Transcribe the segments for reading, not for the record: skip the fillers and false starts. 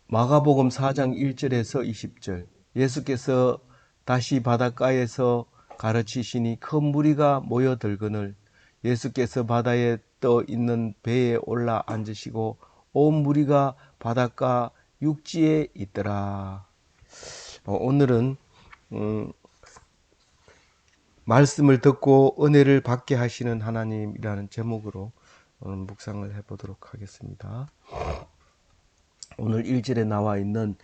마가복음 4장 1절에서 20절. 예수께서 다시 바닷가에서 가르치시니 큰 무리가 모여들거늘 예수께서 바다에 떠 있는 배에 올라 앉으시고 온 무리가 바닷가 육지에 있더라. 오늘은 말씀을 듣고 은혜를 받게 하시는 하나님이라는 제목으로 오늘 묵상을 해보도록 하겠습니다. 오늘 1절에 나와 있는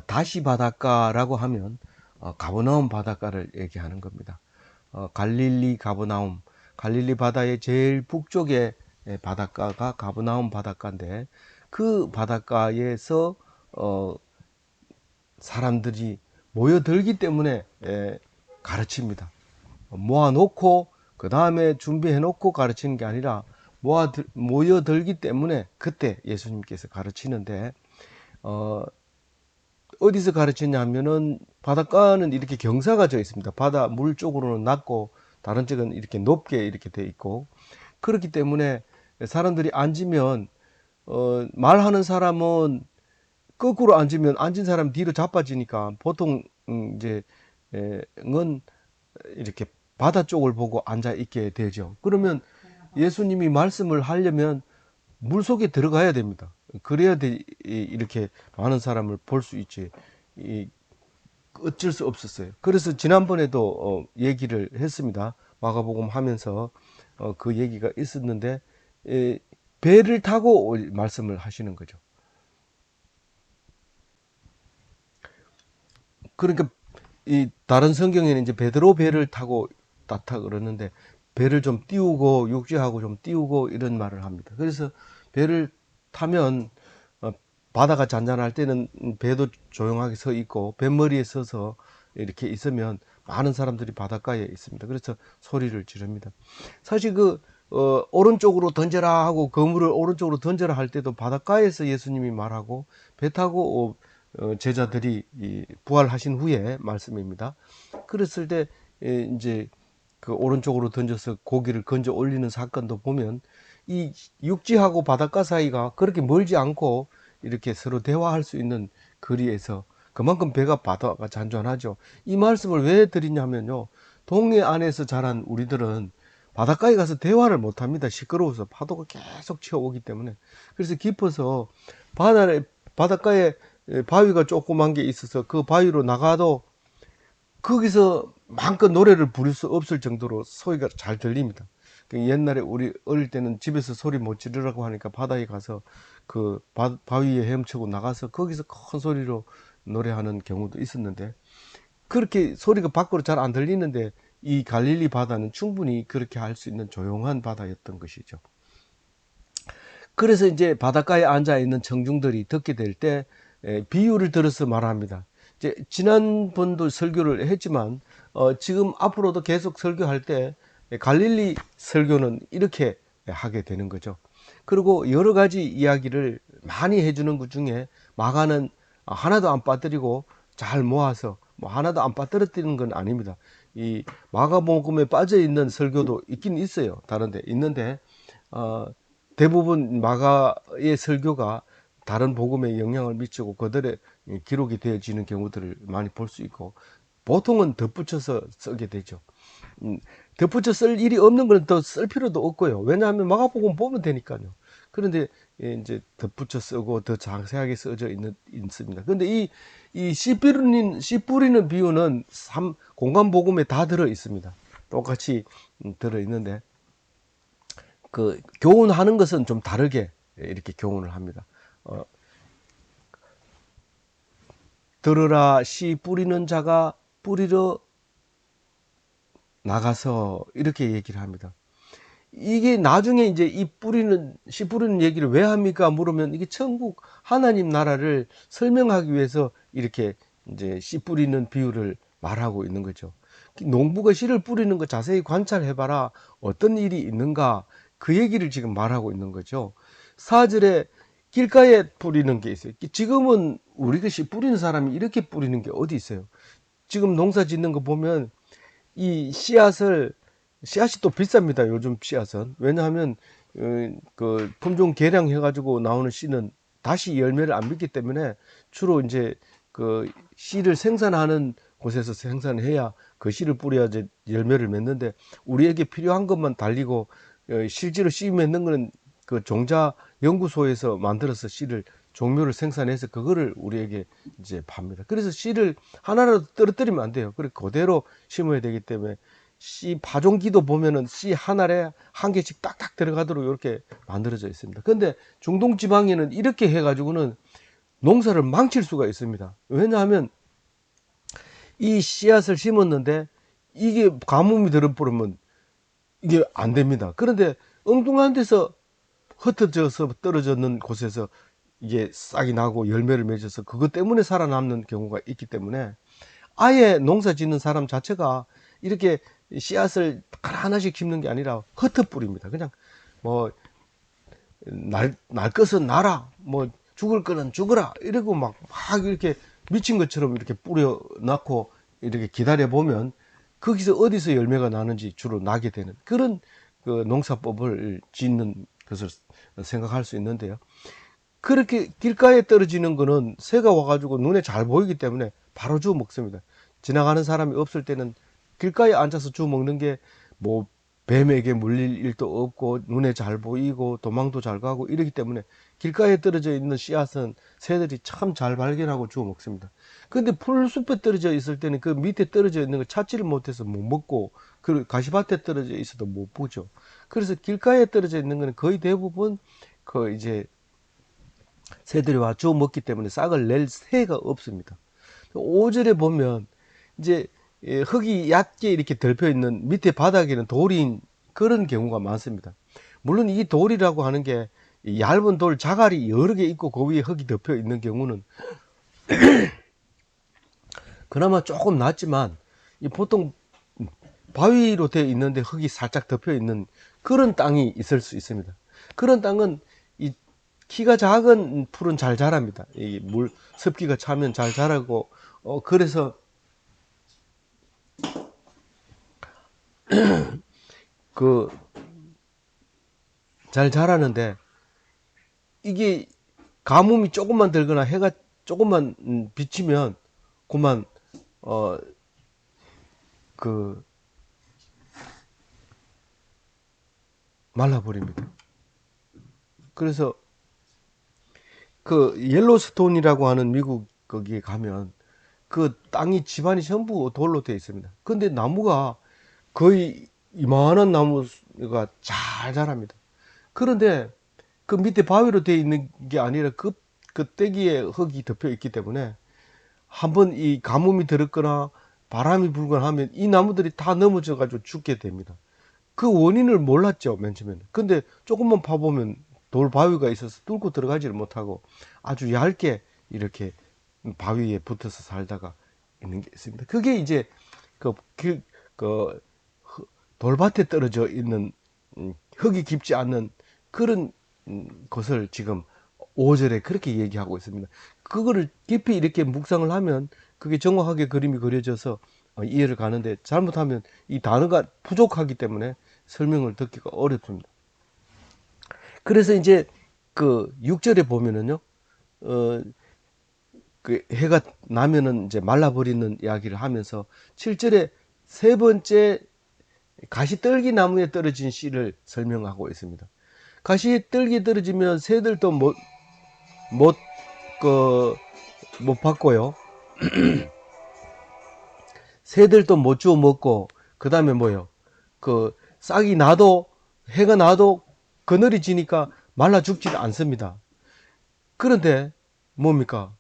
다시 바닷가라고 하면 가버나움 바닷가를 얘기하는 겁니다. 갈릴리 가버나움, 갈릴리 바다의 제일 북쪽에 바닷가가 가버나움 바닷가인데 그 바닷가에서 사람들이 모여들기 때문에 가르칩니다. 모아놓고 그 다음에 준비해놓고 가르치는 게 아니라 모여들기 때문에 그때 예수님께서 가르치는데 어디서 가르치냐 하면은 바닷가는 이렇게 경사가 져 있습니다. 바다 물 쪽으로는 낮고 다른 쪽은 이렇게 높게 이렇게 돼 있고 그렇기 때문에 사람들이 앉으면 말하는 사람은 거꾸로 앉으면 앉은 사람 뒤로 자빠지니까 보통 이제 은 이렇게 바다 쪽을 보고 앉아 있게 되죠. 그러면 예수님이 말씀을 하려면 물 속에 들어가야 됩니다. 그래야 이렇게 많은 사람을 볼 수 있지. 어쩔 수 없었어요. 그래서 지난번에도 얘기를 했습니다. 마가복음 하면서 그 얘기가 있었는데 배를 타고 말씀을 하시는 거죠. 그러니까 이 다른 성경에는 이제 베드로 배를 타고 따타 그러는데 배를 좀 띄우고 육지하고 좀 띄우고 이런 말을 합니다. 그래서 배를 타면 바다가 잔잔할 때는 배도 조용하게 서 있고 뱃머리에 서서 이렇게 있으면 많은 사람들이 바닷가에 있습니다. 그래서 소리를 지릅니다. 사실 오른쪽으로 던져라 하고 그물을 오른쪽으로 던져라 할 때도 바닷가에서 예수님이 말하고 배 타고 제자들이 부활하신 후에 말씀입니다. 그랬을 때 이제 그 오른쪽으로 던져서 고기를 건져 올리는 사건도 보면 이 육지하고 바닷가 사이가 그렇게 멀지 않고 이렇게 서로 대화할 수 있는 거리에서 그만큼 바다가 잔잔하죠. 이 말씀을 왜 드리냐면요. 동해 안에서 자란 우리들은 바닷가에 가서 대화를 못 합니다. 시끄러워서 파도가 계속 치어오기 때문에. 그래서 깊어서 바닷가에 바위가 조그만 게 있어서 그 바위로 나가도 거기서 마음껏 노래를 부를 수 없을 정도로 소리가 잘 들립니다. 옛날에 우리 어릴 때는 집에서 소리 못 지르라고 하니까 바다에 가서 그 바위에 헤엄치고 나가서 거기서 큰 소리로 노래하는 경우도 있었는데 그렇게 소리가 밖으로 잘 안 들리는데 이 갈릴리 바다는 충분히 그렇게 할 수 있는 조용한 바다였던 것이죠. 그래서 이제 바닷가에 앉아 있는 청중들이 듣게 될 때 비유를 들어서 말합니다. 이제 지난번도 설교를 했지만 지금 앞으로도 계속 설교할 때 갈릴리 설교는 이렇게 하게 되는 거죠. 그리고 여러 가지 이야기를 많이 해주는 것 중에 마가는 하나도 안 빠뜨리고 잘 모아서 뭐 하나도 안 빠뜨렸다는 건 아닙니다. 이 마가복음에 빠져 있는 설교도 있긴 있어요. 다른데 있는데 대부분 마가의 설교가 다른 복음에 영향을 미치고 그들의 기록이 되어지는 경우들을 많이 볼 수 있고 보통은 덧붙여서 쓰게 되죠. 덧붙여 쓸 일이 없는 건 더 쓸 필요도 없고요. 왜냐하면 마가복음 보면 되니까요. 그런데 이제 덧붙여 쓰고 더 자세하게 써져 있습니다. 그런데 씨 뿌리는 비유는 공간 복음에 다 들어 있습니다. 똑같이 들어 있는데 그 교훈하는 것은 좀 다르게 이렇게 교훈을 합니다. 들으라 씨 뿌리는 자가 뿌리러 나가서 이렇게 얘기를 합니다. 이게 나중에 이제 씨 뿌리는 얘기를 왜 합니까? 물으면 이게 천국 하나님 나라를 설명하기 위해서 이렇게 이제 씨 뿌리는 비유를 말하고 있는 거죠. 농부가 씨를 뿌리는 거 자세히 관찰해봐라. 어떤 일이 있는가? 그 얘기를 지금 말하고 있는 거죠. 4절에 길가에 뿌리는 게 있어요. 지금은 우리가 씨 뿌리는 사람이 이렇게 뿌리는 게 어디 있어요? 지금 농사 짓는 거 보면 이 씨앗이 또 비쌉니다. 요즘 씨앗은. 왜냐하면 그 품종 개량해 가지고 나오는 씨는 다시 열매를 안 맺기 때문에 주로 이제 그 씨를 생산하는 곳에서 생산해야 그 씨를 뿌려야 이제 열매를 맺는데, 우리에게 필요한 것만 달리고 실제로 씨 맺는 거는 그 종자 연구소에서 만들어서 씨를 종묘를 생산해서 그거를 우리에게 이제 팝니다. 그래서 씨를 하나라도 떨어뜨리면 안 돼요. 그래 그대로 심어야 되기 때문에 씨 파종기도 보면은 씨 한 알에 한 개씩 딱딱 들어가도록 이렇게 만들어져 있습니다. 근데 중동 지방에는 이렇게 해가지고는 농사를 망칠 수가 있습니다. 왜냐하면 이 씨앗을 심었는데 이게 가뭄이 들어버리면 이게 안 됩니다. 그런데 엉뚱한 데서 흩어져서 떨어졌는 곳에서 이게 싹이 나고 열매를 맺어서 그것 때문에 살아남는 경우가 있기 때문에, 아예 농사 짓는 사람 자체가 이렇게 씨앗을 하나씩 심는 게 아니라 흩어 뿌립니다. 그냥 뭐 날 것은 나라, 뭐 죽을 거는 죽어라 이러고 막 이렇게 미친 것처럼 이렇게 뿌려 놨고 이렇게 기다려 보면 거기서 어디서 열매가 나는지 주로 나게 되는 그런 그 농사법을 짓는 것을 생각할 수 있는데요. 그렇게 길가에 떨어지는 거는 새가 와가지고 눈에 잘 보이기 때문에 바로 주워 먹습니다. 지나가는 사람이 없을 때는 길가에 앉아서 주워 먹는 게 뭐 뱀에게 물릴 일도 없고 눈에 잘 보이고 도망도 잘 가고 이러기 때문에 길가에 떨어져 있는 씨앗은 새들이 참 잘 발견하고 주워 먹습니다. 근데 풀숲에 떨어져 있을 때는 그 밑에 떨어져 있는 걸 찾지를 못해서 못 먹고, 그 가시밭에 떨어져 있어도 못 보죠. 그래서 길가에 떨어져 있는 거는 거의 대부분 그 이제 새들이 와 주워 먹기 때문에 싹을 낼 새가 없습니다. 5절에 보면 이제 흙이 얕게 이렇게 덮여 있는 밑에 바닥에는 돌인 그런 경우가 많습니다. 물론 이 돌이라고 하는 게 얇은 돌 자갈이 여러 개 있고 그 위에 흙이 덮여 있는 경우는 그나마 조금 낫지만, 보통 바위로 되어 있는데 흙이 살짝 덮여 있는 그런 땅이 있을 수 있습니다. 그런 땅은 이 키가 작은 풀은 잘 자랍니다. 이 물 습기가 차면 잘 자라고, 그래서 그 잘 자라는데, 이게 가뭄이 조금만 들거나 해가 조금만 비치면 그만 그 말라버립니다. 그래서 그 옐로스톤이라고 하는 미국 거기에 가면 그 땅이 집안이 전부 돌로 되어 있습니다. 근데 나무가 거의 이만한 나무가 잘 자랍니다. 그런데 그 밑에 바위로 되어 있는 게 아니라 그 떼기에 흙이 덮여 있기 때문에 한번 이 가뭄이 들었거나 바람이 불거나 하면 이 나무들이 다 넘어져 가지고 죽게 됩니다. 그 원인을 몰랐죠, 맨 처음에는. 근데 조금만 파보면 돌 바위가 있어서 뚫고 들어가지를 못하고 아주 얇게 이렇게 바위에 붙어서 살다가 있는 게 있습니다. 그게 이제 그 돌밭에 떨어져 있는 흙이 깊지 않는 그런 것을 지금 5절에 그렇게 얘기하고 있습니다. 그거를 깊이 이렇게 묵상을 하면 그게 정확하게 그림이 그려져서 이해를 가는데, 잘못하면 이 단어가 부족하기 때문에 설명을 듣기가 어렵습니다. 그래서 이제 그 6절에 보면은요, 그 해가 나면은 이제 말라버리는 이야기를 하면서 7절에 세 번째 가시떨기 나무에 떨어진 씨를 설명하고 있습니다. 가시떨기 떨어지면 새들도 그, 못 받고요. 새들도 못 주워 먹고, 그 다음에 뭐요? 그, 싹이 나도, 해가 나도 그늘이 지니까 말라 죽지 않습니다. 그런데, 뭡니까?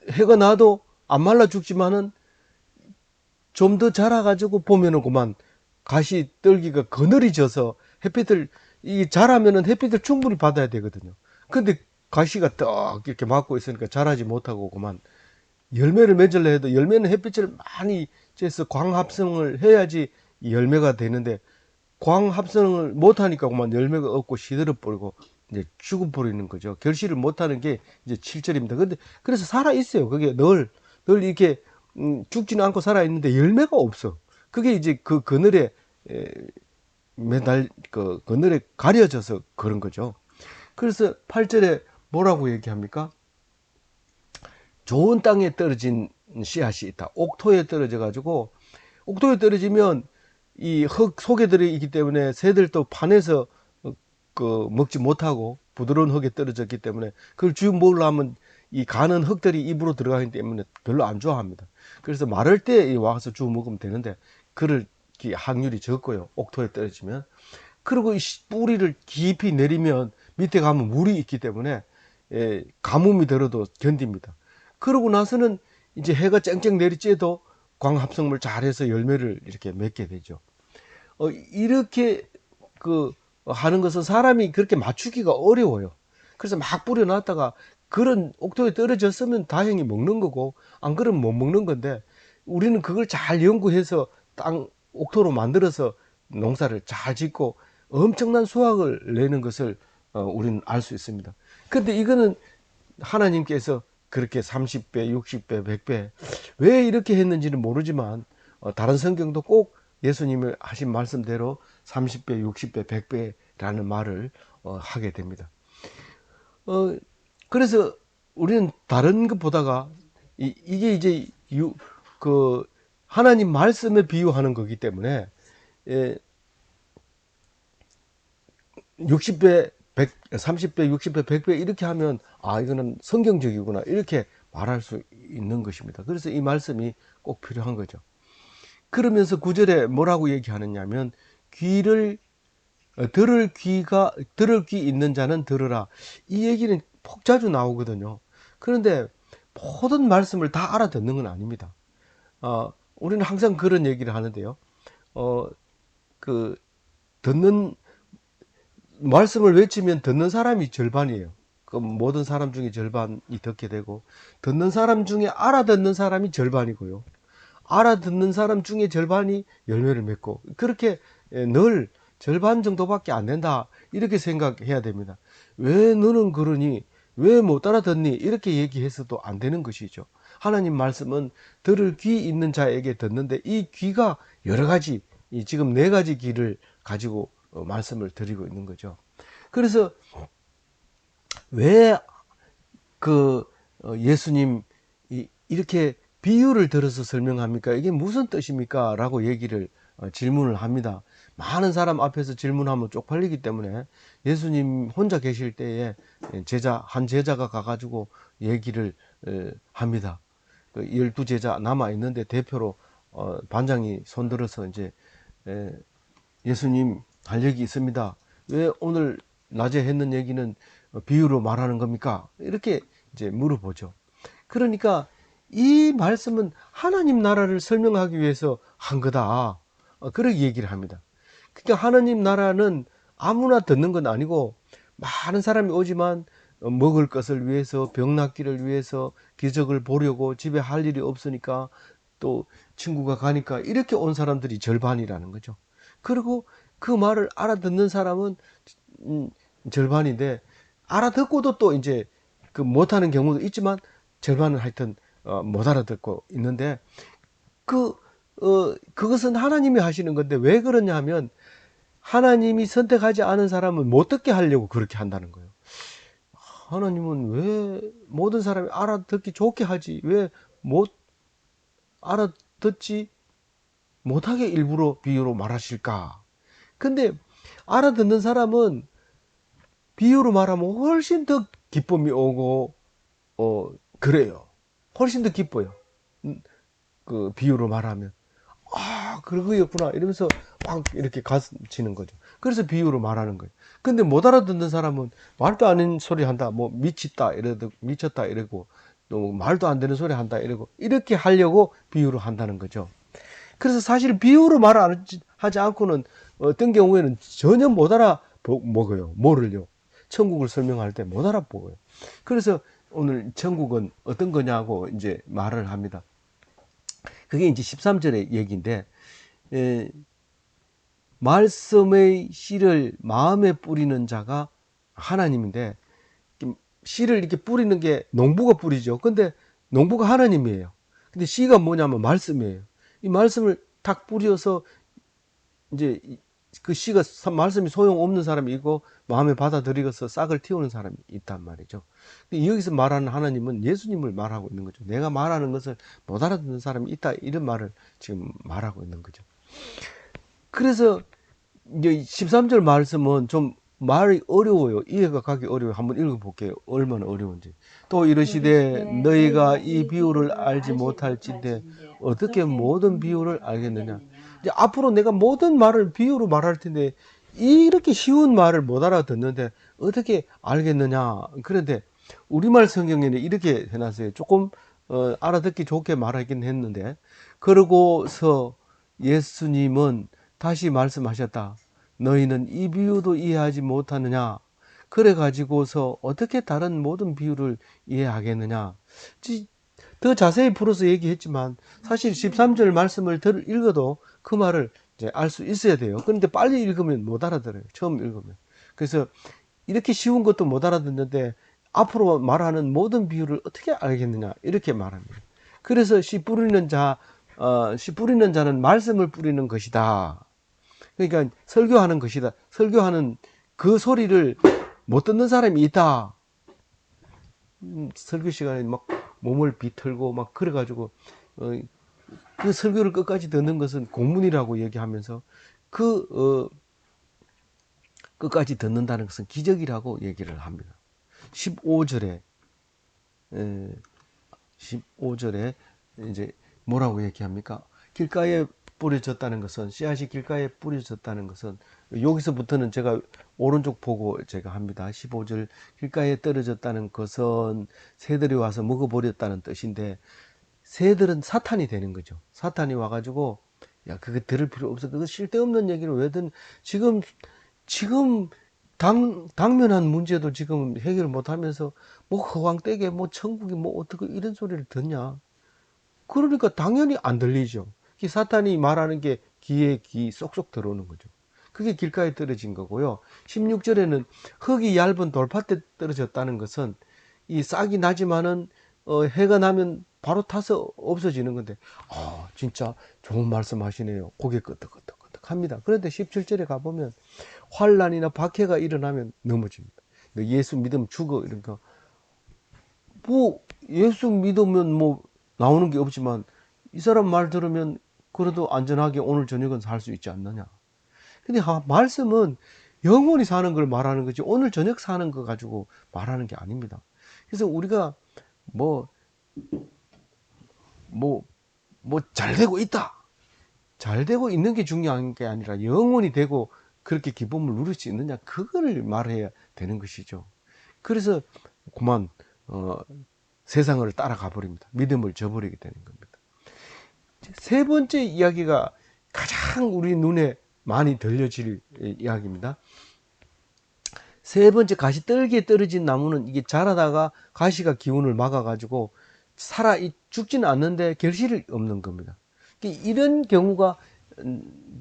해가 나도 안 말라 죽지만은 좀 더 자라가지고 보면은 그만 가시떨기가 그늘이 져서 햇빛을, 이 자라면은 햇빛을 충분히 받아야 되거든요. 근데 가시가 딱 이렇게 막고 있으니까 자라지 못하고 그만 열매를 맺으려 해도, 열매는 햇빛을 많이 쬐서 광합성을 해야지 열매가 되는데 광합성을 못하니까 그만 열매가 없고 시들어 버리고 이제 죽어버리는 거죠. 결실을 못하는 게 이제 7절입니다. 근데 그래서 살아 있어요. 그게 늘 이렇게 죽지는 않고 살아 있는데 열매가 없어. 그게 이제 그 그늘에 그늘에 가려져서 그런 거죠. 그래서 8절에 뭐라고 얘기합니까? 좋은 땅에 떨어진 씨앗이 있다. 옥토에 떨어져 가지고, 옥토에 떨어지면 이 흙 속에 들어있기 때문에 새들도 파내서 먹지 못하고 부드러운 흙에 떨어졌기 때문에 그걸 주워 먹으려면 이 가는 흙들이 입으로 들어가기 때문에 별로 안 좋아합니다. 그래서 마를 때 와서 주워 먹으면 되는데 그럴 확률이 적고요. 옥토에 떨어지면. 그리고 이 뿌리를 깊이 내리면 밑에 가면 물이 있기 때문에 가뭄이 들어도 견딥니다. 그러고 나서는 이제 해가 쨍쨍 내리쬐도 광합성물 잘해서 열매를 이렇게 맺게 되죠. 이렇게 하는 것은 사람이 그렇게 맞추기가 어려워요. 그래서 막 뿌려놨다가 그런 옥토에 떨어졌으면 다행히 먹는 거고, 안 그러면 못 먹는 건데, 우리는 그걸 잘 연구해서 옥토로 만들어서 농사를 잘 짓고 엄청난 수확을 내는 것을 우리는 알 수 있습니다. 근데 이거는 하나님께서 그렇게 30배, 60배, 100배 왜 이렇게 했는지는 모르지만 다른 성경도 꼭 예수님이 하신 말씀대로 30배, 60배, 100배라는 말을 하게 됩니다. 그래서 우리는 다른 것 보다가 이게 이제 하나님 말씀에 비유하는 거기 때문에 60배, 30배, 60배, 100배 이렇게 하면 이거는 성경적이구나 이렇게 말할 수 있는 것입니다. 그래서 이 말씀이 꼭 필요한 거죠. 그러면서 9절에 뭐라고 얘기하느냐면 들을 귀 있는 자는 들으라. 이 얘기는 폭자주 나오거든요. 그런데 모든 말씀을 다 알아듣는 건 아닙니다. 우리는 항상 그런 얘기를 하는데요. 듣는 말씀을 외치면 듣는 사람이 절반이에요. 그 모든 사람 중에 절반이 듣게 되고, 듣는 사람 중에 알아듣는 사람이 절반이고요. 알아듣는 사람 중에 절반이 열매를 맺고, 그렇게 늘 절반 정도밖에 안 된다 이렇게 생각해야 됩니다. 왜 너는 그러니, 왜 못 알아듣니 이렇게 얘기해서도 안 되는 것이죠. 하나님 말씀은 들을 귀 있는 자에게 듣는데, 이 귀가 여러 가지, 지금 4가지 귀를 가지고 말씀을 드리고 있는 거죠. 그래서 왜 예수님 이렇게 비유를 들어서 설명합니까? 이게 무슨 뜻입니까? 라고 얘기를 질문을 합니다. 많은 사람 앞에서 질문하면 쪽팔리기 때문에 예수님 혼자 계실 때에 한 제자가 가가지고 얘기를 합니다. 12제자 남아 있는데 대표로 반장이 손들어서 이제 예수님 할 얘기 있습니다. 왜 오늘 낮에 했는 얘기는 비유로 말하는 겁니까? 이렇게 이제 물어보죠. 그러니까 이 말씀은 하나님 나라를 설명하기 위해서 한 거다. 그렇게 얘기를 합니다. 그러니까 하나님 나라는 아무나 듣는 건 아니고 많은 사람이 오지만 먹을 것을 위해서, 병 낫기를 위해서, 기적을 보려고, 집에 할 일이 없으니까, 또 친구가 가니까 이렇게 온 사람들이 절반이라는 거죠. 그리고 그 말을 알아듣는 사람은 절반인데, 알아듣고도 또 이제 못하는 경우도 있지만 절반은 하여튼 못 알아듣고 있는데, 그것은 하나님이 하시는 건데 왜 그러냐 하면, 하나님이 선택하지 않은 사람은 못 듣게 하려고 그렇게 한다는 거예요. 하나님은 왜 모든 사람이 알아듣기 좋게 하지, 왜 못 알아듣지 못하게 일부러 비유로 말하실까? 근데 알아듣는 사람은 비유로 말하면 훨씬 더 기쁨이 오고 그래요. 훨씬 더 기뻐요. 그 비유로 말하면 그거였구나 이러면서 막 이렇게 가슴 치는 거죠. 그래서 비유로 말하는 거예요. 근데 못 알아듣는 사람은 말도 안 되는 소리 한다, 뭐 미쳤다 이러고, 또 말도 안 되는 소리 한다 이러고, 이렇게 하려고 비유로 한다는 거죠. 그래서 사실 비유로 말하지 않고는 어떤 경우에는 전혀 못 알아먹어요. 뭐를요? 천국을 설명할 때 못 알아보고요. 그래서 오늘 천국은 어떤 거냐고 이제 말을 합니다. 그게 이제 13절의 얘기인데, 말씀의 씨를 마음에 뿌리는 자가 하나님인데, 씨를 이렇게 뿌리는 게 농부가 뿌리죠. 근데 농부가 하나님이에요. 근데 씨가 뭐냐면 말씀이에요. 이 말씀을 탁 뿌려서 이제 그 씨가 말씀이 소용없는 사람이 있고 마음에 받아들이고서 싹을 틔우는 사람이 있단 말이죠. 여기서 말하는 하나님은 예수님을 말하고 있는 거죠. 내가 말하는 것을 못 알아듣는 사람이 있다, 이런 말을 지금 말하고 있는 거죠. 그래서 이제 13절 말씀은 좀 말이 어려워요. 이해가 가기 어려워요. 한번 읽어볼게요. 얼마나 어려운지. 또 이르시되 너희가 이 비유를 알지 못할진대 어떻게 모든 비유를 알겠느냐. 이제 앞으로 내가 모든 말을 비유로 말할 텐데 이렇게 쉬운 말을 못 알아듣는데 어떻게 알겠느냐. 그런데 우리말 성경에는 이렇게 해놨어요. 조금 알아듣기 좋게 말하긴 했는데, 그러고서 예수님은 다시 말씀하셨다. 너희는 이 비유도 이해하지 못하느냐? 그래 가지고서 어떻게 다른 모든 비유를 이해하겠느냐? 더 자세히 풀어서 얘기했지만 사실 13절 말씀을 읽어도 그 말을 이제 알 수 있어야 돼요. 그런데 빨리 읽으면 못 알아들어요. 처음 읽으면. 그래서 이렇게 쉬운 것도 못 알아듣는데 앞으로 말하는 모든 비유를 어떻게 알겠느냐? 이렇게 말합니다. 그래서 씨 뿌리는 자는 말씀을 뿌리는 것이다. 그러니까 설교하는 것이다. 설교하는 그 소리를 못 듣는 사람이 있다. 설교 시간에 막 몸을 비틀고 막 그래가지고 그 설교를 끝까지 듣는 것은 공문이라고 얘기하면서 끝까지 듣는다는 것은 기적이라고 얘기를 합니다. 15절에 이제 뭐라고 얘기합니까? 길가에 뿌려졌다는 것은, 씨앗이 길가에 뿌려졌다는 것은, 여기서부터는 제가 오른쪽 보고 제가 합니다. 15절, 길가에 떨어졌다는 것은 새들이 와서 먹어버렸다는 뜻인데, 새들은 사탄이 되는 거죠. 사탄이 와가지고, 야, 그거 들을 필요 없어. 그거 쓸데없는 얘기를 왜든, 지금 당면한 문제도 지금 해결 못 하면서, 뭐 허황되게, 뭐 천국이 뭐 어떻게 이런 소리를 듣냐. 그러니까 당연히 안 들리죠. 사탄이 말하는 게 귀에 귀 쏙쏙 들어오는 거죠. 그게 길가에 떨어진 거고요. 16절에는 흙이 얇은 돌밭에 떨어졌다는 것은 이 싹이 나지만은 해가 나면 바로 타서 없어지는 건데, 진짜 좋은 말씀 하시네요. 고개 끄덕끄덕끄덕 합니다. 그런데 17절에 가보면 환란이나 박해가 일어나면 넘어집니다. 예수 믿으면 죽어, 이런 거. 뭐 예수 믿으면 뭐 나오는 게 없지만 이 사람 말 들으면 그래도 안전하게 오늘 저녁은 살 수 있지 않느냐. 근데 말씀은 영원히 사는 걸 말하는 거지 오늘 저녁 사는 거 가지고 말하는 게 아닙니다. 그래서 우리가 뭐 잘 되고 있다, 잘 되고 있는 게 중요한 게 아니라 영원히 되고 그렇게 기쁨을 누릴 수 있느냐, 그걸 말해야 되는 것이죠. 그래서 그만 세상을 따라가 버립니다. 믿음을 저버리게 되는 겁니다. 세 번째 이야기가 가장 우리 눈에 많이 들려질 이야기입니다. 세 번째, 가시 떨기에 떨어진 나무는 이게 자라다가 가시가 기운을 막아가지고 죽지는 않는데 결실이 없는 겁니다. 이런 경우가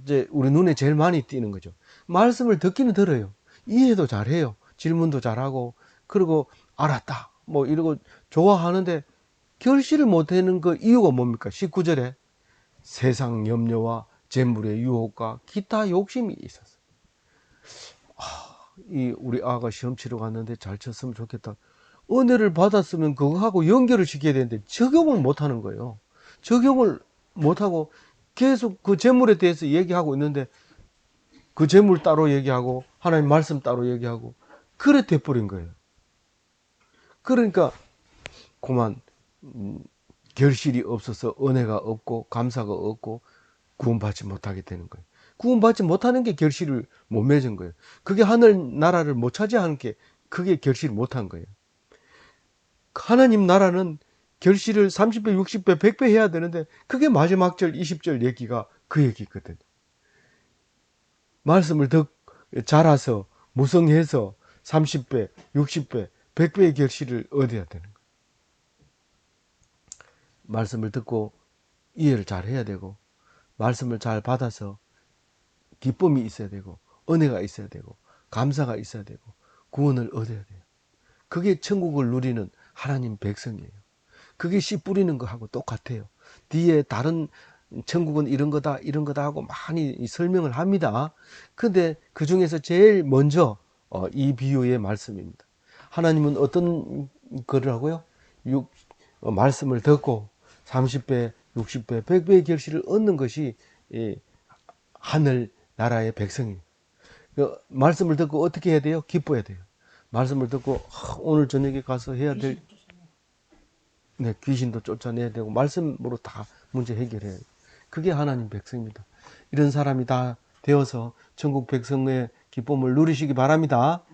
이제 우리 눈에 제일 많이 띄는 거죠. 말씀을 듣기는 들어요. 이해도 잘해요. 질문도 잘하고, 그리고 알았다, 뭐 이러고 좋아하는데 결실을 못하는 그 이유가 뭡니까? 19절에 세상 염려와 재물의 유혹과 기타 욕심이 있었어요. 우리 아가 시험 치러 갔는데 잘 쳤으면 좋겠다. 은혜를 받았으면 그거하고 연결을 시켜야 되는데 적용을 못하는 거예요. 적용을 못하고 계속 그 재물에 대해서 얘기하고 있는데 그 재물 따로 얘기하고 하나님 말씀 따로 얘기하고 그래 돼버린 거예요. 그러니까 그만 결실이 없어서 은혜가 없고 감사가 없고 구원받지 못하게 되는 거예요. 구원받지 못하는 게 결실을 못 맺은 거예요. 그게 하늘 나라를 못 차지하는 게 그게 결실을 못한 거예요. 하나님 나라는 결실을 30배, 60배, 100배 해야 되는데 그게 마지막 절 20절 얘기가 그 얘기거든요. 말씀을 더 자라서 무성해서 30배, 60배, 100배의 결실을 얻어야 되는 거예요. 말씀을 듣고 이해를 잘 해야 되고 말씀을 잘 받아서 기쁨이 있어야 되고 은혜가 있어야 되고 감사가 있어야 되고 구원을 얻어야 돼요. 그게 천국을 누리는 하나님 백성이에요. 그게 씨 뿌리는 거하고 똑같아요. 뒤에 다른 천국은 이런 거다, 이런 거다 하고 많이 설명을 합니다. 근데 그 중에서 제일 먼저 이 비유의 말씀입니다. 하나님은 어떤 거를 하고요? 말씀을 듣고 30배, 60배, 100배의 결실을 얻는 것이 하늘 나라의 백성입니다. 말씀을 듣고 어떻게 해야 돼요? 기뻐야 돼요. 말씀을 듣고 오늘 저녁에 가서 해야 될 네, 귀신도 쫓아내야 되고 말씀으로 다 문제 해결해야 돼요. 그게 하나님 백성입니다. 이런 사람이 다 되어서 천국 백성의 기쁨을 누리시기 바랍니다.